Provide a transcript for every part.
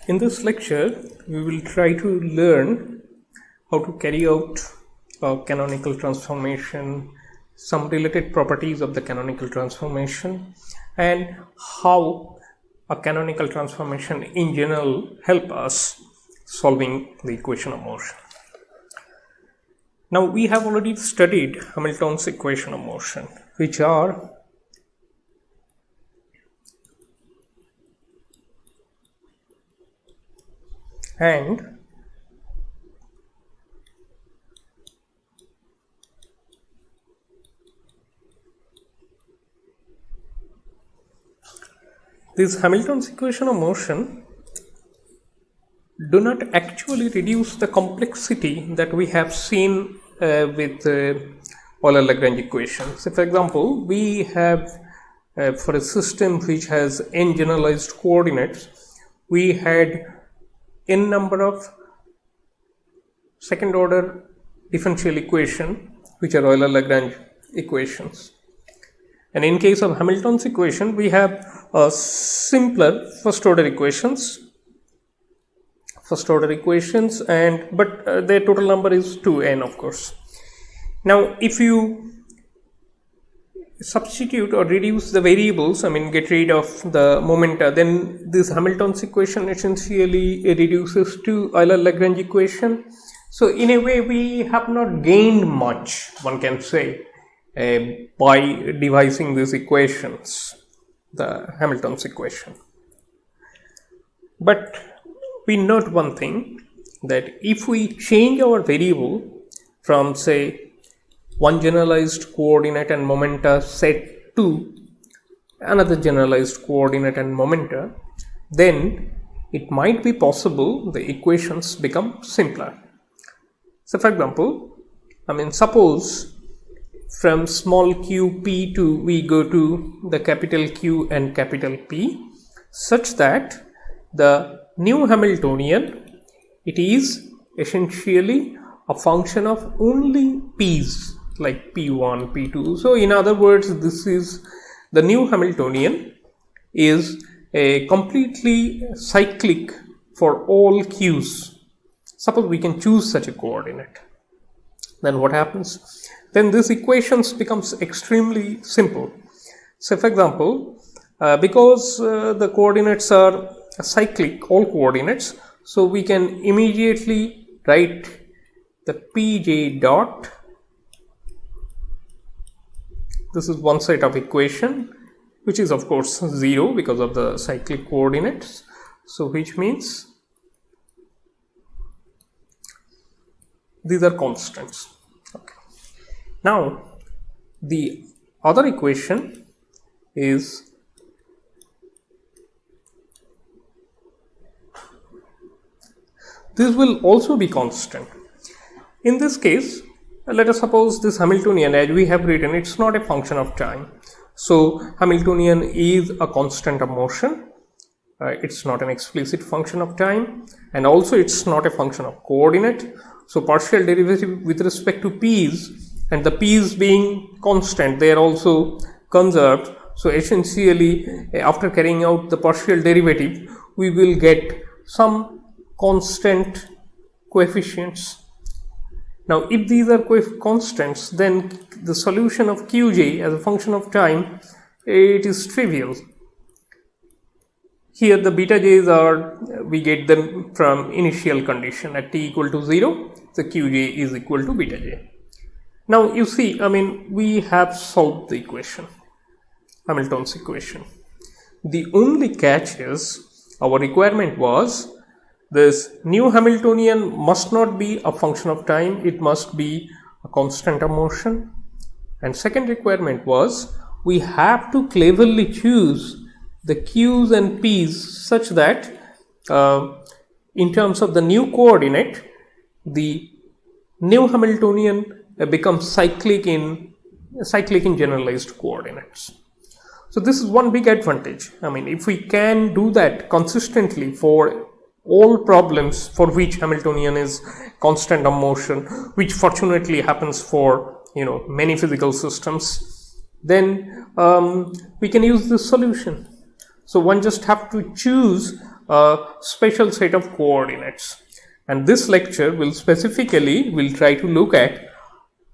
In this lecture, we will try to learn how to carry out a canonical transformation, some related properties of the canonical transformation, and how a canonical transformation in general help us solving the equation of motion. Now, we have already studied Hamilton's equation of motion, which are and this Hamilton's equation of motion do not actually reduce the complexity that we have seen with Euler-Lagrange equations. So, for example, we have for a system which has n generalized coordinates, we had n number of second order differential equation which are Euler-Lagrange equations, and in case of Hamilton's equation we have simpler first order equations, and but their total number is 2n, of course. Now, if you substitute or reduce the variables, get rid of the momenta, then this Hamilton's equation essentially reduces to Euler-Lagrange equation. So in a way we have not gained much, one can say, by devising these equations, the Hamilton's equation. But we note one thing, that if we change our variable from, say, one generalized coordinate and momenta set to another generalized coordinate and momenta, then it might be possible the equations become simpler. So, for example, suppose from small q p to we go to the capital Q and capital P, such that the new Hamiltonian, it is essentially a function of only p's, like p1, p2. So in other words, this is the new Hamiltonian is a completely cyclic for all q's. Suppose we can choose such a coordinate, then what happens? Then this equations becomes extremely simple. So for example, because the coordinates are cyclic, all coordinates, so we can immediately write the pj dot. This is one set of equation, which is of course 0 because of the cyclic coordinates. So which means these are constants. Okay. Now the other equation is this will also be constant. In this case, let us suppose this Hamiltonian, as we have written, it's not a function of time. So Hamiltonian is a constant of motion. It's not an explicit function of time, and also it's not a function of coordinate. So partial derivative with respect to p's, and the p's being constant, they are also conserved. So essentially, after carrying out the partial derivative, we will get some constant coefficients. Now, if these are constants, then the solution of qj as a function of time, it is trivial. Here the beta j's are, we get them from initial condition at t equal to 0, the qj is equal to beta j. Now you see, we have solved the equation, Hamilton's equation. The only catch is, our requirement was, this new Hamiltonian must not be a function of time, it must be a constant of motion. And second requirement was, we have to cleverly choose the q's and p's such that in terms of the new coordinate, the new Hamiltonian becomes cyclic in generalized coordinates. So this is one big advantage. If we can do that consistently for all problems for which Hamiltonian is constant of motion, which fortunately happens for many physical systems, then we can use this solution. So one just have to choose a special set of coordinates. And this lecture will try to look at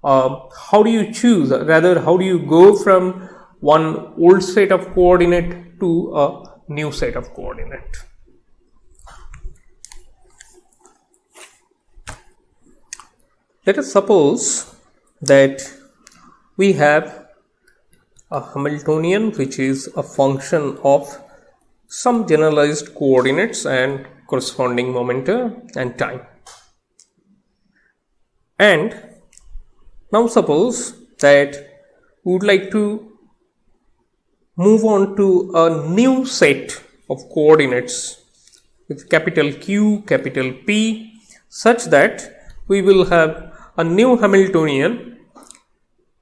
how do you choose, rather how do you go from one old set of coordinate to a new set of coordinate. Let us suppose that we have a Hamiltonian which is a function of some generalized coordinates and corresponding momenta and time. And now suppose that we would like to move on to a new set of coordinates with capital Q, capital P, such that we will have a new Hamiltonian.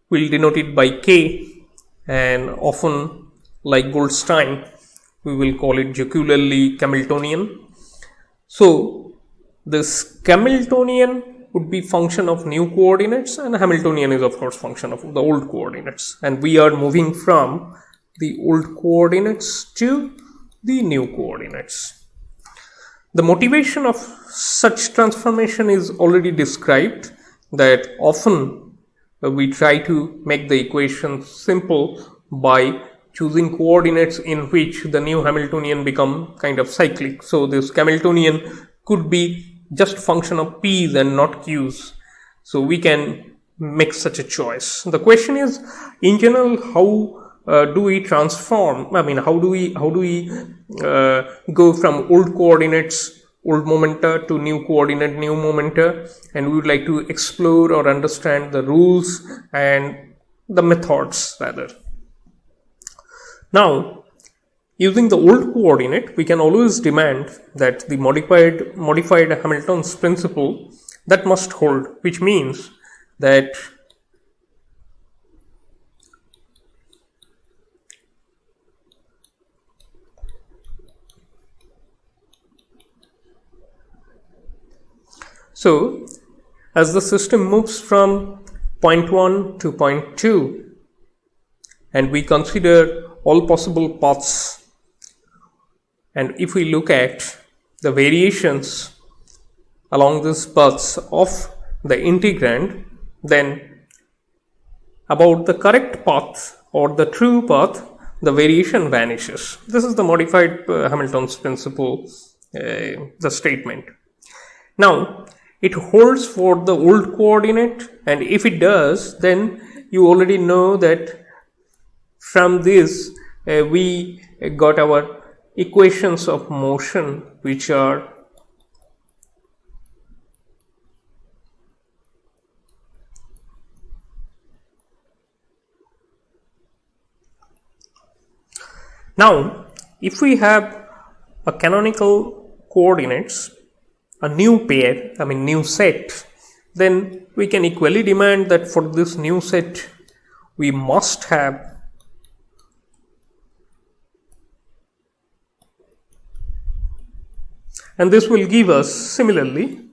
We'll denote it by K, and often like Goldstein we will call it jocularly Hamiltonian. So this Hamiltonian would be function of new coordinates, and Hamiltonian is of course function of the old coordinates, and we are moving from the old coordinates to the new coordinates. The motivation of such transformation is already described, that often we try to make the equation simple by choosing coordinates in which the new Hamiltonian become kind of cyclic. So this Hamiltonian could be just function of p's and not q's. So we can make such a choice. The question is, in general, how do we transform? I mean, how do we go from old coordinates, old momenta, to new coordinate, new momenta? And we would like to explore or understand the rules and the methods rather. Now, using the old coordinate, we can always demand that the modified Hamilton's principle that must hold, which means that so as the system moves from point 1 to point 2 and we consider all possible paths, and if we look at the variations along these paths of the integrand, then about the correct path or the true path, the variation vanishes. This is the modified Hamilton's principle, the statement. Now, it holds for the old coordinate, and if it does, then you already know that from this we got our equations of motion, which are now if we have a canonical coordinates, a new pair, new set, then we can equally demand that for this new set we must have and this will give us similarly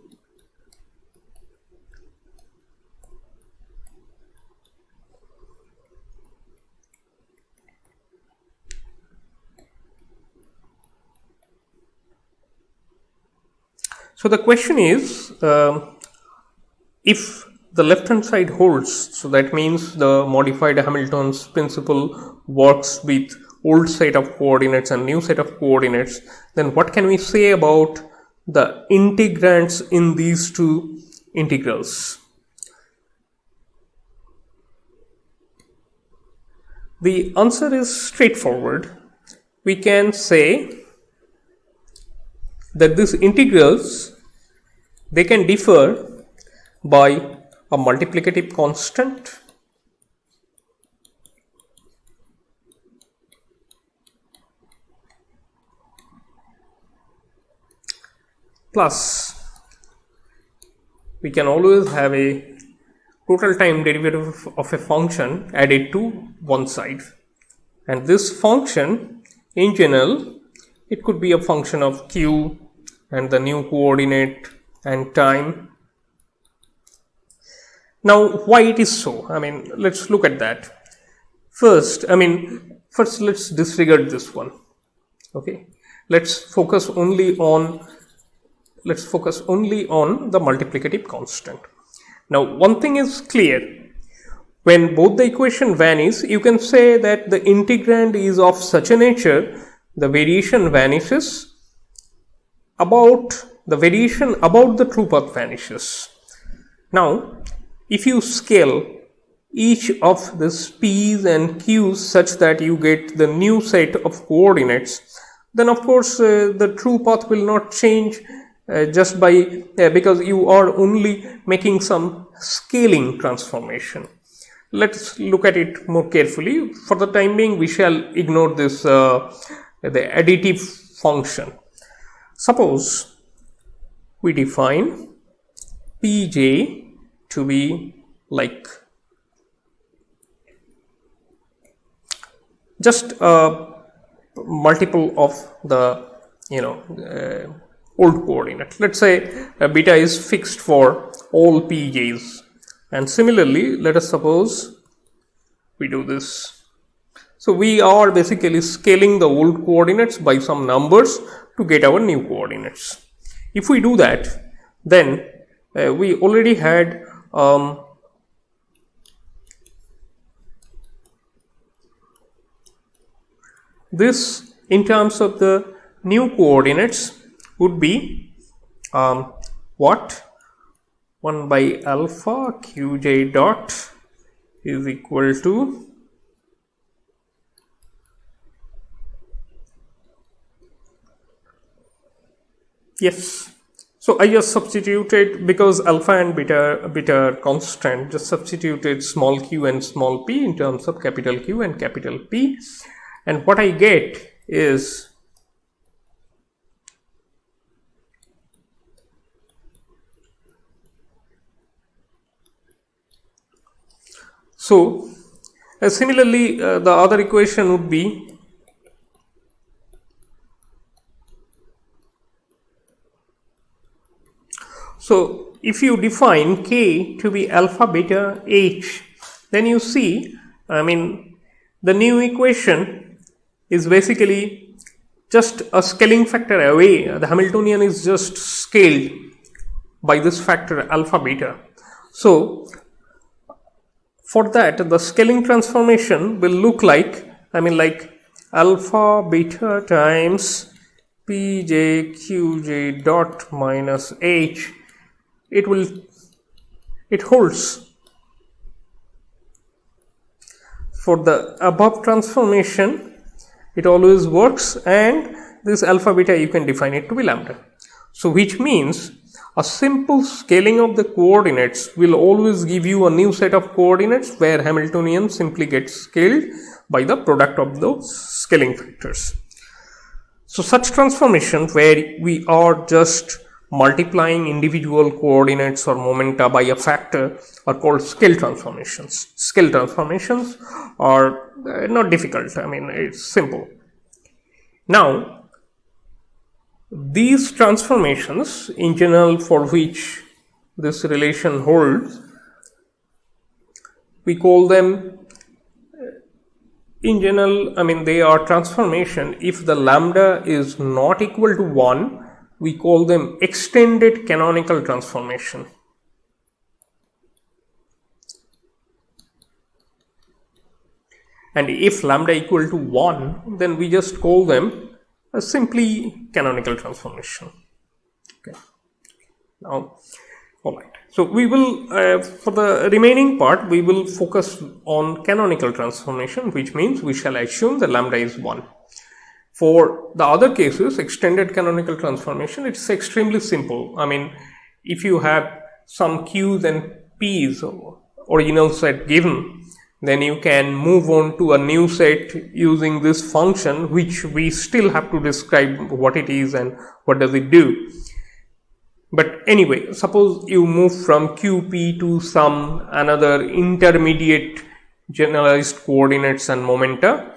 so the question is, if the left hand side holds, so that means the modified Hamilton's principle works with old set of coordinates and new set of coordinates, then what can we say about the integrands in these two integrals? The answer is straightforward. We can say that these integrals, they can differ by a multiplicative constant plus we can always have a total time derivative of a function added to one side, and this function in general it could be a function of q and the new coordinate and time. Now, why it is so? Let's look at that. First, let's disregard this one. Okay. let's focus only on the multiplicative constant. Now, one thing is clear. When both the equation vanish, you can say that the integrand is of such a nature, the variation vanishes, the variation about the true path vanishes. Now, if you scale each of these p's and q's such that you get the new set of coordinates, then of course the true path will not change just by because you are only making some scaling transformation. Let's look at it more carefully. For the time being, we shall ignore this the additive function. Suppose we define pj to be like just a multiple of the old coordinate. Let's say beta is fixed for all pj's, and similarly let us suppose we do this. So we are basically scaling the old coordinates by some numbers to get our new coordinates. If we do that, then we already had this in terms of the new coordinates would be what? 1 by alpha qj dot is equal to yes. So I just substituted, because alpha and beta are constant, just substituted small q and small p in terms of capital Q and capital P, and what I get is so similarly the other equation would be so if you define k to be alpha beta h, then you see, the new equation is basically just a scaling factor away. The Hamiltonian is just scaled by this factor alpha beta. So for that, the scaling transformation will look like alpha beta times pj qj dot minus h. It holds. For the above transformation, it always works, and this alpha beta you can define it to be lambda. So which means a simple scaling of the coordinates will always give you a new set of coordinates where Hamiltonian simply gets scaled by the product of those scaling factors. So such transformation where we are just multiplying individual coordinates or momenta by a factor are called scale transformations. Scale transformations are not difficult. It's simple. Now, these transformations in general for which this relation holds, we call them in general, they are transformation. If the lambda is not equal to 1, we call them extended canonical transformation. And if lambda equal to 1, then we just call them a simply canonical transformation. Okay. Now, all right. So we will, for the remaining part, we will focus on canonical transformation, which means we shall assume the lambda is 1. For the other cases, extended canonical transformation, it's extremely simple. If you have some q's and p's original set given, then you can move on to a new set using this function, which we still have to describe what it is and what does it do. But anyway, suppose you move from qp to some another intermediate generalized coordinates and momenta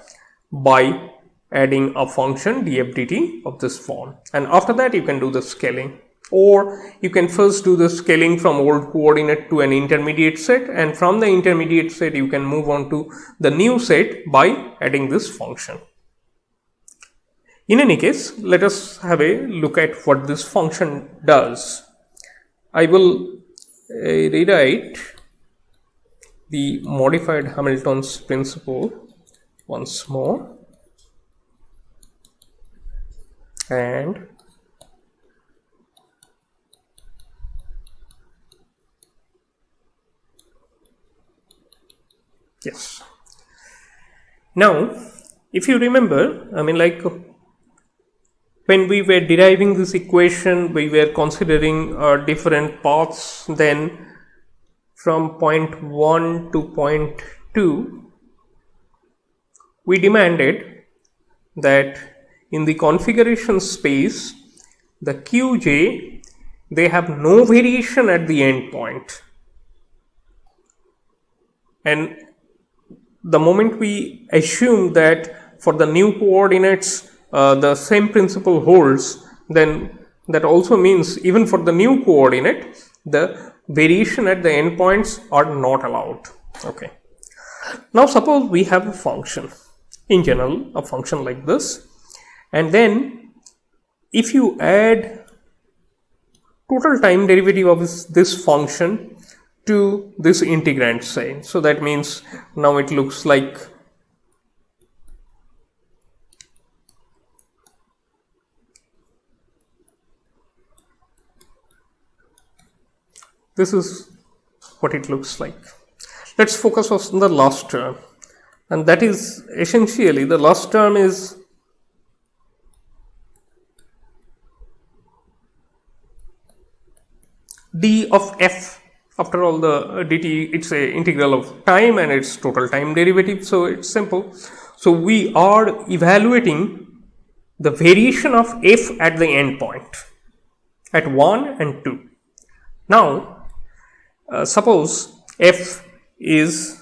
by adding a function df dt of this form, and after that you can do the scaling, or you can first do the scaling from old coordinate to an intermediate set, and from the intermediate set you can move on to the new set by adding this function. In any case, let us have a look at what this function does. I will rewrite the modified Hamilton's principle once more, and yes. Now, if you remember, when we were deriving this equation, we were considering different paths. Then from point 1 to point 2, we demanded that in the configuration space, the Qj, they have no variation at the end point. And the moment we assume that for the new coordinates the same principle holds, then that also means even for the new coordinate, the variation at the endpoints are not allowed. Okay. Now suppose we have a function, in general a function like this, and then if you add total time derivative of this function to this integrand, say, so that means now it looks like this is what it looks like. Let's focus on the last term, and that is essentially the last term is d of f. After all, the dt, it's a integral of time and it's total time derivative, so it's simple. So we are evaluating the variation of f at the end point at 1 and 2. Now suppose f is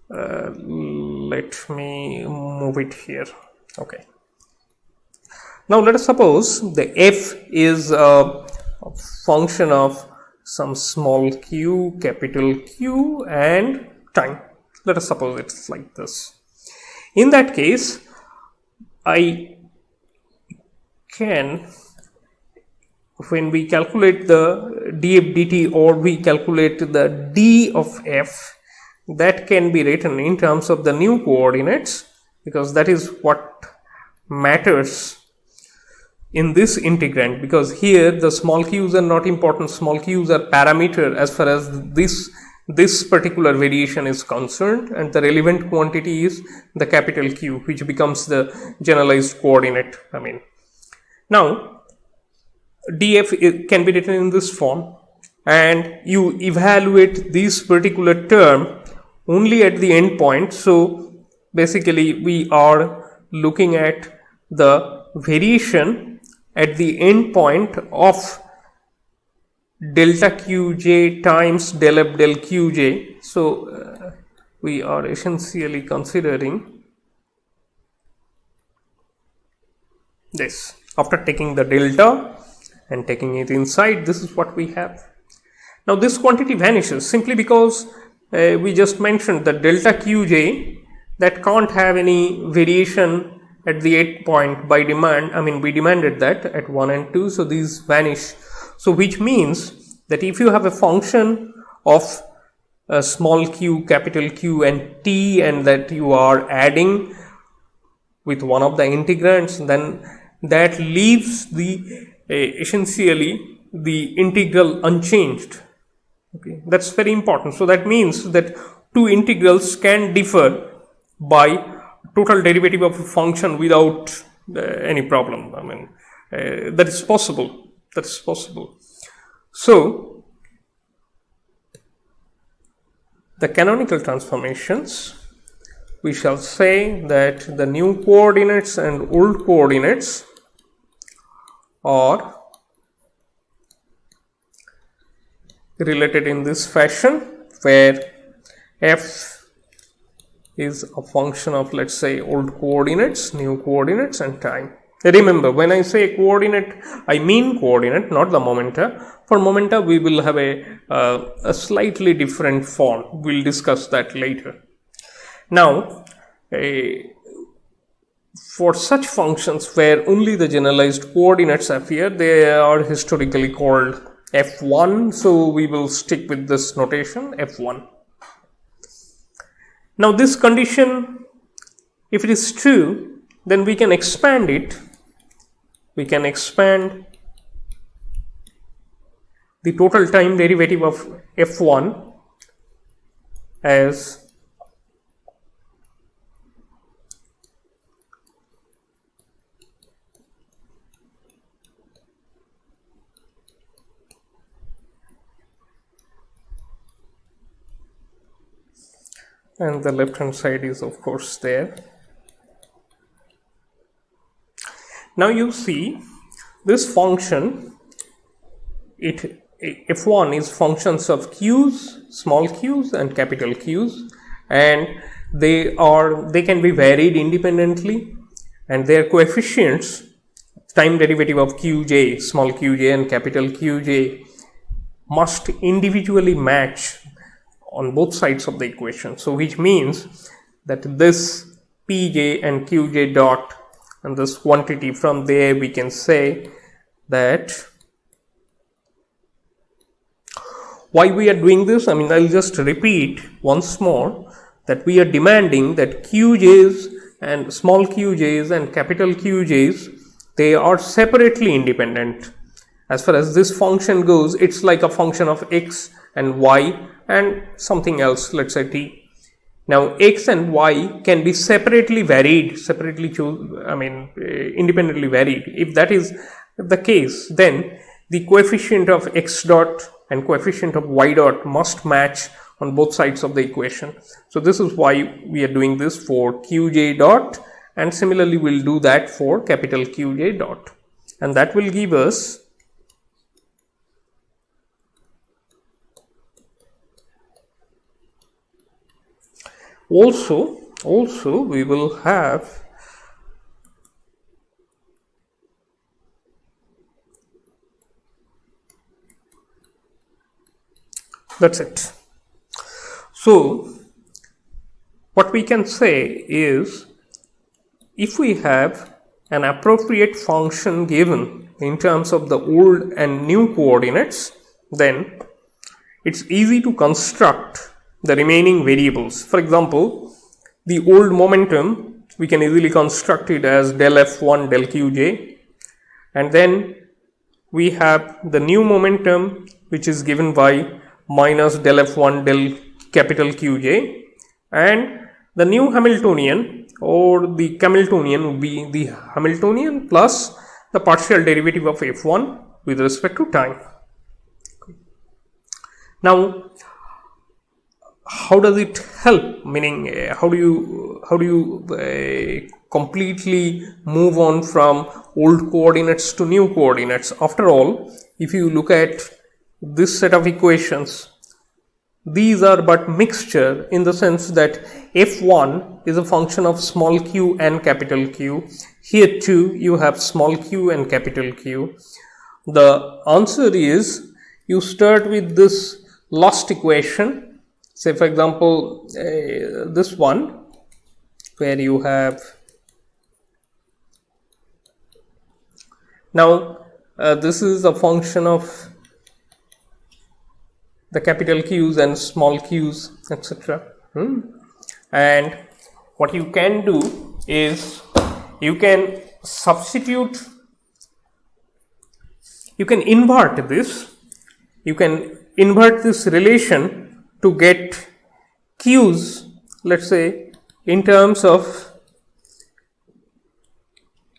let me move it here. Okay. Now let us suppose the f is a function of some small q, capital Q, and time. Let us suppose it's like this. In that case, I can, when we calculate the df dt or we calculate the d of f, that can be written in terms of the new coordinates, because that is what matters in this integrand, because here the small q's are not important. Small q's are parameter as far as this particular variation is concerned, and the relevant quantity is the capital Q, which becomes the generalized coordinate. Now df can be written in this form, and you evaluate this particular term only at the end point. So basically we are looking at the variation at the end point of delta qj times del f del qj. So we are essentially considering this. After taking the delta and taking it inside, this is what we have. Now this quantity vanishes simply because we just mentioned that delta qj, that can't have any variation at the end point by demand. We demanded that at 1 and 2, so these vanish. So which means that if you have a function of a small q, capital Q, and t, and that you are adding with one of the integrands, then that leaves the essentially the integral unchanged. Okay, that's very important. So that means that two integrals can differ by total derivative of a function without any problem. That is possible. So the canonical transformations, we shall say that the new coordinates and old coordinates are related in this fashion, where f is a function of, let's say, old coordinates, new coordinates, and time. Remember, when I say coordinate, I mean coordinate, not the momenta. For momenta, we will have a slightly different form. We'll discuss that later. Now, for such functions where only the generalized coordinates appear, they are historically called f1. So we will stick with this notation f1. Now this condition, if it is true, then we can expand it. We can expand the total time derivative of f1 as and the left hand side is of course there. Now you see this function, f1 is functions of q's, small q's and capital q's, and they can be varied independently, and their coefficients, time derivative of qj, small qj and capital qj, must individually match on both sides of the equation. So which means that this pj and qj dot and this quantity, from there we can say that why we are doing this. I mean, I'll just repeat once more that we are demanding that qj's and small qj's and capital qj's, they are separately independent. As far as this function goes, it's like a function of x and y and something else, let's say t. Now x and y can be separately varied, independently varied. If that is the case, then the coefficient of x dot and coefficient of y dot must match on both sides of the equation. So this is why we are doing this for qj dot, and similarly we'll do that for capital qj dot, and that will give us also we will have that's it. So what we can say is, if we have an appropriate function given in terms of the old and new coordinates, then it's easy to construct the remaining variables. For example, the old momentum, we can easily construct it as del f1 del qj, and then we have the new momentum, which is given by minus del f1 del capital qj, and the new Hamiltonian or the Hamiltonian would be the Hamiltonian plus the partial derivative of f1 with respect to time. Now how does it help? Meaning, how do you completely move on from old coordinates to new coordinates? After all, if you look at this set of equations, these are but mixture, in the sense that f1 is a function of small q and capital Q. Here too you have small q and capital Q. The answer is, you start with this last equation. Say for example, this one, where you have now this is a function of the capital Q's and small q's, etc. And what you can do is, you can substitute, you can invert this, relation to get q's, let's say, in terms of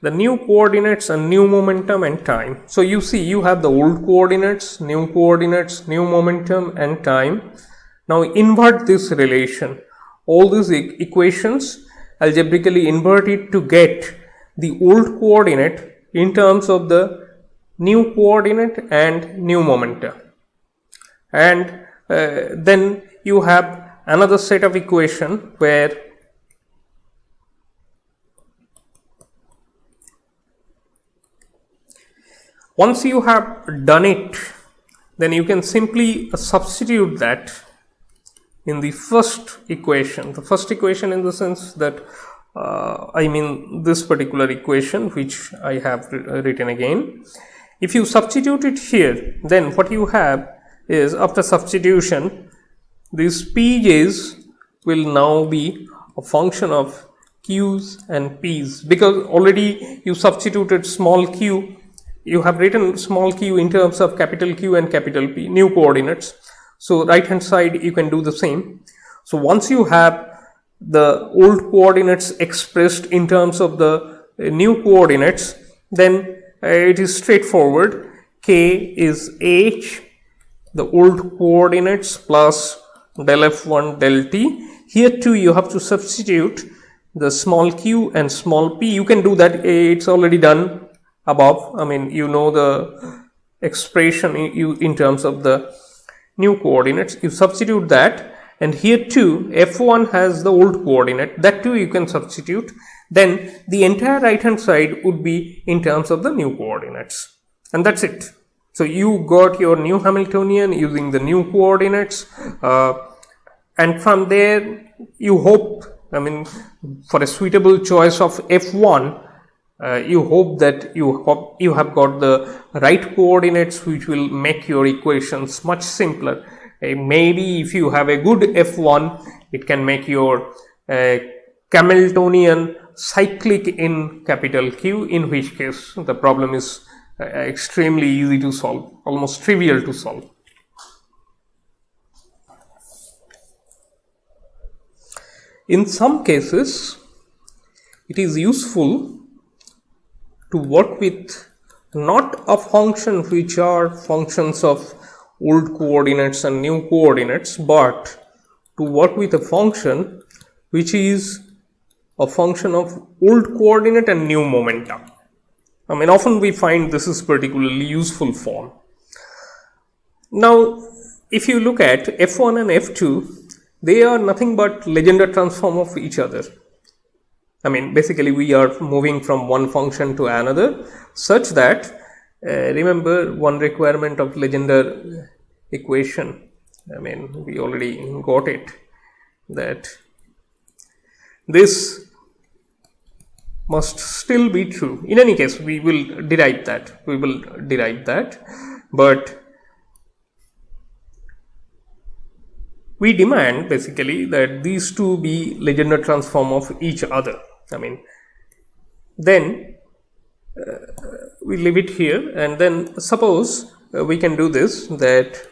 the new coordinates and new momentum and time. So you see, you have the old coordinates, new momentum and time. Now invert this relation, all these equations, algebraically invert it to get the old coordinate in terms of the new coordinate and new momentum. And then you have another set of equation where once you have done it, then you can simply substitute that in the first equation. The first equation, in the sense that I mean this particular equation which I have written again. If you substitute it here, then what you have is, after substitution, these pj's will now be a function of q's and p's, because already you substituted small q, you have written small q in terms of capital Q and capital P, new coordinates. So right hand side you can do the same. So once you have the old coordinates expressed in terms of the new coordinates, then it is straightforward. K is h, the old coordinates, plus del f1 del t. Here too you have to substitute the small q and small p. You can do that, it's already done above. I mean, you know the expression in terms of the new coordinates. You substitute that, and here too f1 has the old coordinate, that too you can substitute. Then the entire right hand side would be in terms of the new coordinates, and that's it. So you got your new Hamiltonian using the new coordinates, and from there you hope, I mean, for a suitable choice of f1, you hope that you have got the right coordinates which will make your equations much simpler. Maybe if you have a good f1, it can make your Hamiltonian cyclic in capital Q, in which case the problem is extremely easy to solve, almost trivial to solve. In some cases, it is useful to work with not a function which are functions of old coordinates and new coordinates, but to work with a function which is a function of old coordinate and new momentum. I mean, often we find this is particularly useful form. Now, if you look at f1 and f2, they are nothing but Legendre transform of each other. I mean, basically we are moving from one function to another, such that remember one requirement of Legendre equation, I mean, we already got it, that this must still be true. In any case, we will derive that, but we demand basically that these two be Legendre transform of each other. I mean, then we leave it here, and then suppose we can do this, that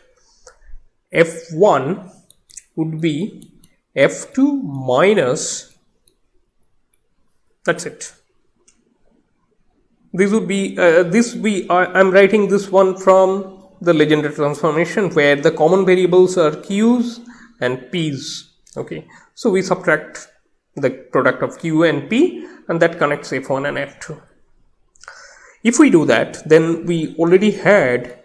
f1 would be f2 minus, that's it. This would be I'm writing this one from the Legendre transformation, where the common variables are q's and p's. Okay, so we subtract the product of q and p, and that connects f1 and f2. If we do that, then we already had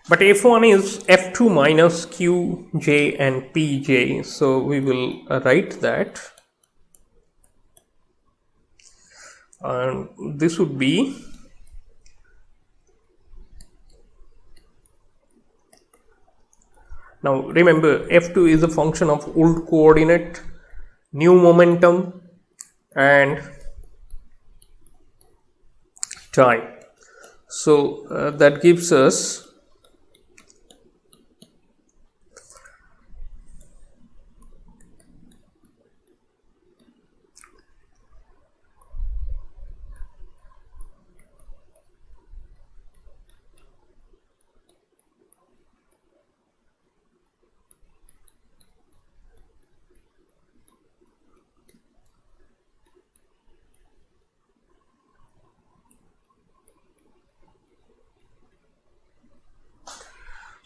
but f1 is f2 minus qj and pj, so we will write that, and this would be now remember f2 is a function of old coordinate, new momentum and time. So that gives us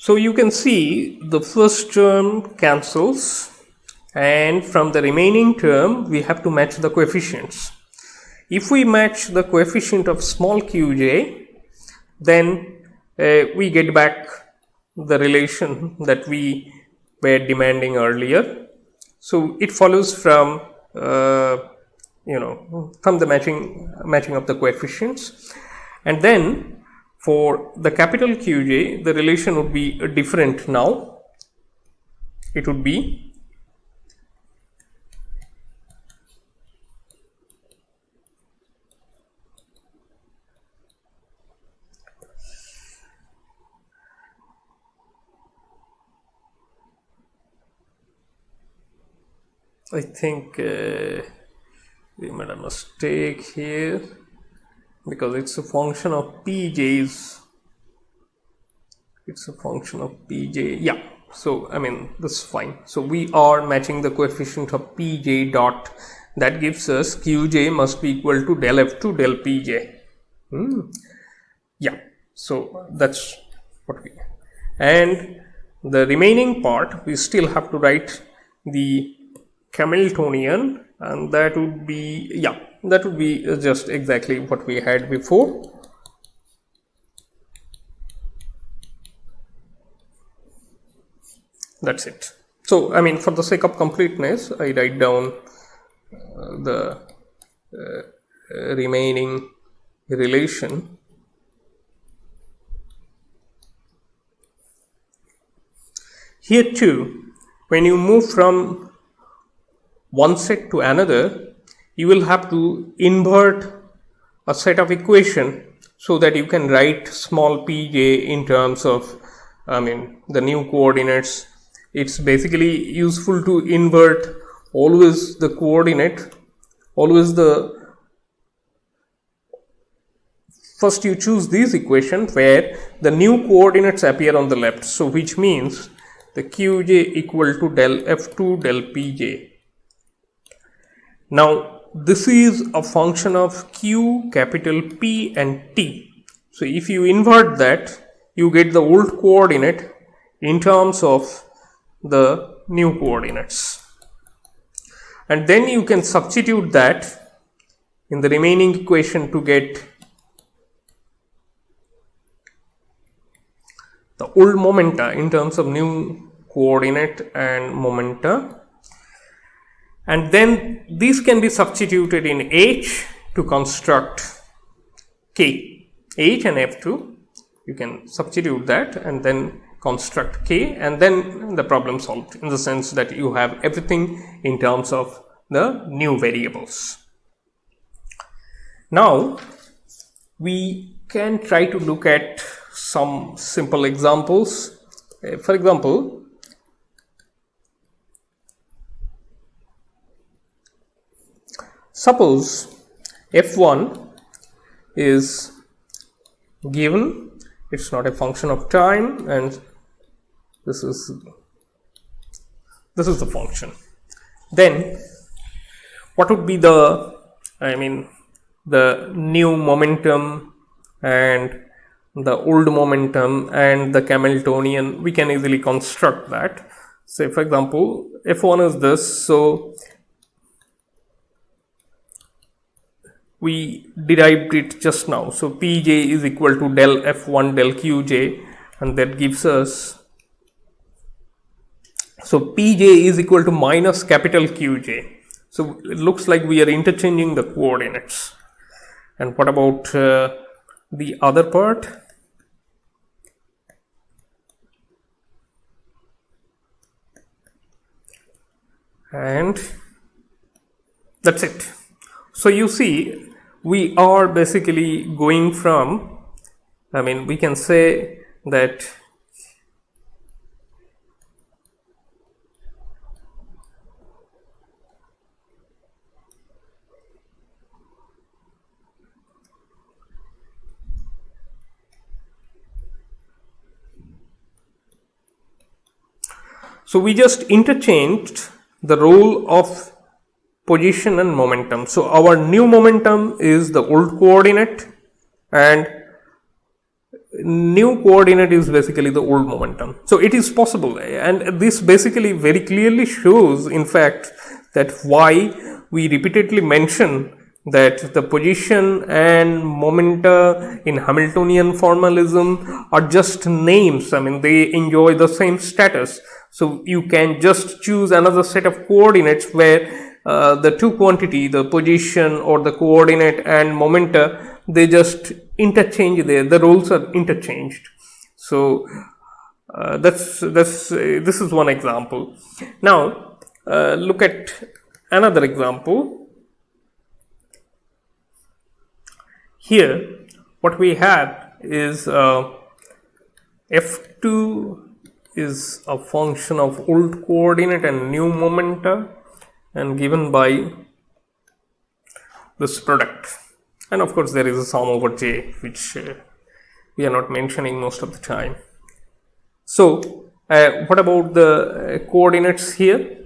so you can see the first term cancels, and from the remaining term we have to match the coefficients. If we match the coefficient of small qj, then we get back the relation that we were demanding earlier. So it follows from from the matching of the coefficients, And then for the capital Qj, the relation would be different now. It would be I think we made a mistake here because it's a function of pj's. It's a function of pj. Yeah. So I mean this is fine. So we are matching the coefficient of pj dot. That gives us qj must be equal to del f2 del pj. Yeah. So that's what we. And the remaining part we still have to write the Hamiltonian, and that would be just exactly what we had before. That's it. So I mean, for the sake of completeness, I write down the remaining relation. Here too, when you move from one set to another, you will have to invert a set of equation so that you can write small pj in terms of, I mean, the new coordinates. It's basically useful to invert always the coordinate, first you choose this equation where the new coordinates appear on the left. So which means the qj equal to del f2 del pj. Now this is a function of q, capital P and T. So if you invert that, you get the old coordinate in terms of the new coordinates. And then you can substitute that in the remaining equation to get the old momenta in terms of new coordinate and momenta. And then these can be substituted in H to construct K. H and F2, you can substitute that and then construct K, and then the problem solved, in the sense that you have everything in terms of the new variables. Now we can try to look at some simple examples. For example, suppose f1 is given, it's not a function of time, and this is the function. Then what would be the, I mean, the new momentum and the old momentum and the Hamiltonian? We can easily construct that. Say for example, f1 is this, so we derived it just now. So pj is equal to del f1 del qj, and that gives us, so pj is equal to minus capital Qj. So it looks like we are interchanging the coordinates. And what about the other part? And that's it. So you see, we are basically going from, I mean, we can say that so we just interchanged the role of position and momentum. So our new momentum is the old coordinate, and new coordinate is basically the old momentum. So it is possible, and this basically very clearly shows, in fact, that why we repeatedly mention that the position and momenta in Hamiltonian formalism are just names. I mean, they enjoy the same status. So you can just choose another set of coordinates where the two quantity, the position or the coordinate and momenta, they just interchange there. The roles are interchanged. So this is one example. Now look at another example. Here, what we have is F2 is a function of old coordinate and new momenta, and given by this product, and of course there is a sum over J, which we are not mentioning most of the time. So what about the coordinates here?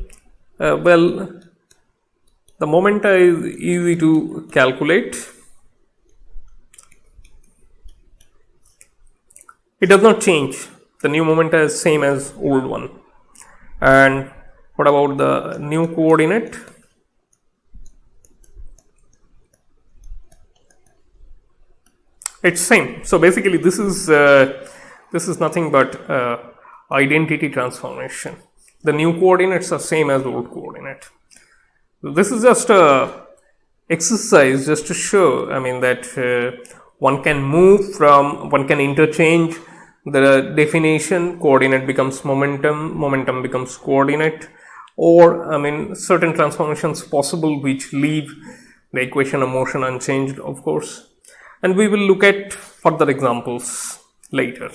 Well, the momenta is easy to calculate. It does not change. The new momenta is same as old one. And what about the new coordinate? It's same. So basically this is nothing but identity transformation. The new coordinates are same as old coordinate. So this is just a exercise just to show, I mean, that one can interchange the definition. Coordinate becomes momentum, momentum becomes coordinate, or I mean certain transformations possible which leave the equation of motion unchanged, of course. And we will look at further examples later.